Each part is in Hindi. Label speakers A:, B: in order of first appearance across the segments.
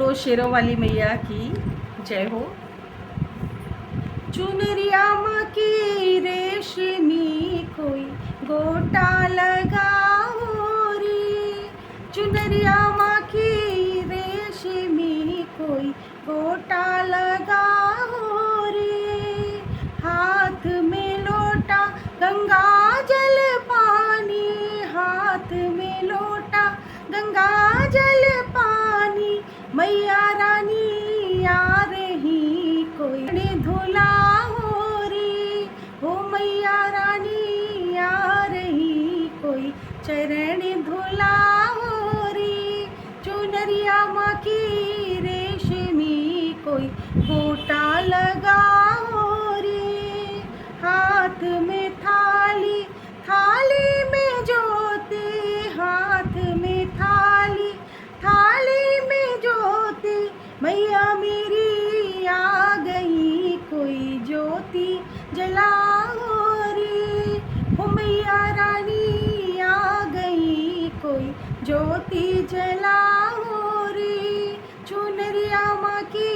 A: बोलो शेरों वाली मैया की जय हो। चुनरिया माँ की रेशमी कोई गोटा लगाओ रे, चुनरिया माँ की रेशमी कोई गोटा लगाओ रे। हाथ में लोटा गंगा जल पानी, हाथ में लोटा गंगा जल पानी, मैया रानी आ रही कोई धुलाओ रे, हो मैया रानी आ रही कोई चरण धुलाओ रे। चुनरिया माँ की रेशमी कोई गोटा लगाओ रे। हाथ में थाली, थाली में ज्योति, हाथ में थाली, थाली में ज्योति, मैया मेरी आ गई कोई ज्योति जलाओ रे, हो मैया रानी आ गई कोई ज्योति जलाओ रे। चुनरिया माँ की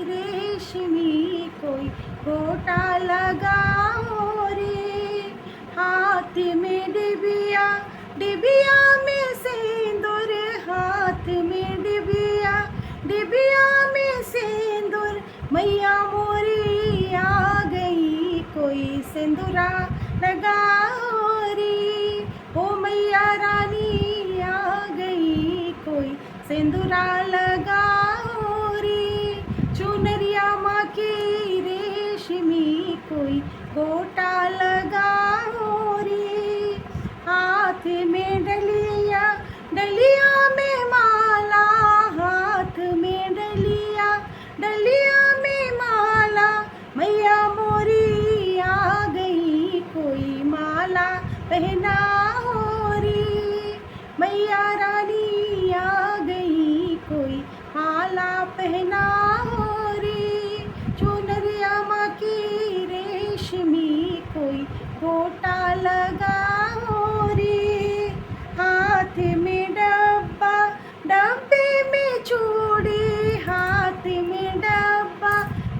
A: रेशमी कोई गोटा लगाओ रे। हाथ में डिबिया, डिबिया में सिंदूर, हाथ में डिबिया, डिबिया में सिंदूर, मैया मोरी आ गई कोई सिंदूरा लगाओ रे, हो मैया रानी आ गई कोई सिंदूरा लगाओ रे। चुनरिया माँ की रेशमी कोई गोटा लगाओ रे। हाथ में डलिया, डलिया में माला, हाथ में डलिया, डलिया में माला, मैया मोरी आ गई कोई माला पहनाओ रे, मैया रानी आ गई कोई माला पहनाओ रे। चुनरिया माँ की रेशमी कोई गोटा लगाओ रे। हाथ में डब्बा, डब्बे में चूड़ी, हाथ में डब्बा,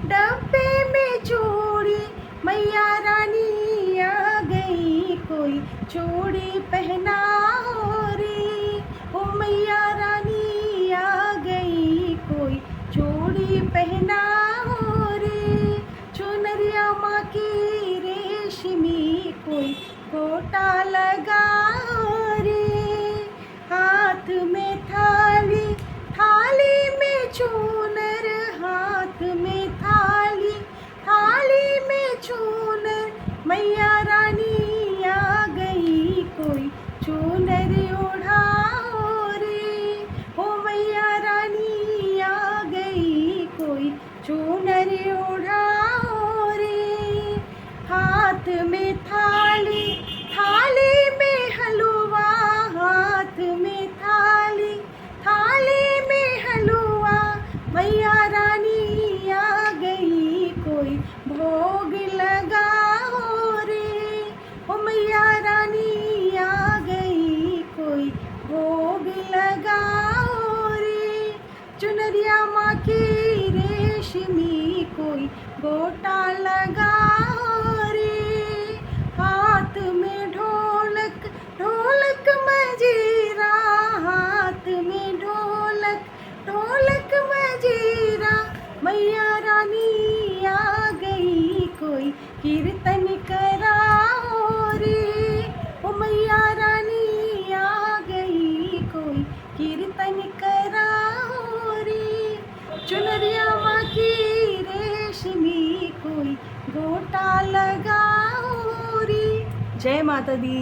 A: डब्बे में चूड़ी, मैया रानी आ गई कोई चूड़ी पहनाओ रे, ओ मैया रानी आ गई कोई चूड़ी पहनाओ रे। चुनरिया माँ की रेशमी कोई गोटा लगाओ रे। हाथ में थाली, थाली में चूनर, हाथ में थाली, थाली में चूनर, मैया रानी आ गई कोई चूनर ओढ़ाओ रे, हो मैया रानी आ गई कोई चूनर ओढ़ाओ रे। हाथ में थाली, थाली में हलवा, हाथ में थाली, थाली में हलवा, मैया रानी आ गई कोई भोग लगाओ रे, ओ मैया रानी आ गई कोई भोग लगाओ रे। चुनरिया माँ की रेशमी कोई गोटा लगाओ रे। हाथ में ढोलक, ढोलक मजीरा, हाथ में ढोलक, ढोलक मजीरा, मैया रानी आ गई कोई कीर्तन कराओ रे, ओ मैया रानी आ गई कोई कीर्तन कराओ रे। चुनरिया माँ की रेशमी कोई गोटा लगाओ रे। जय माता दी।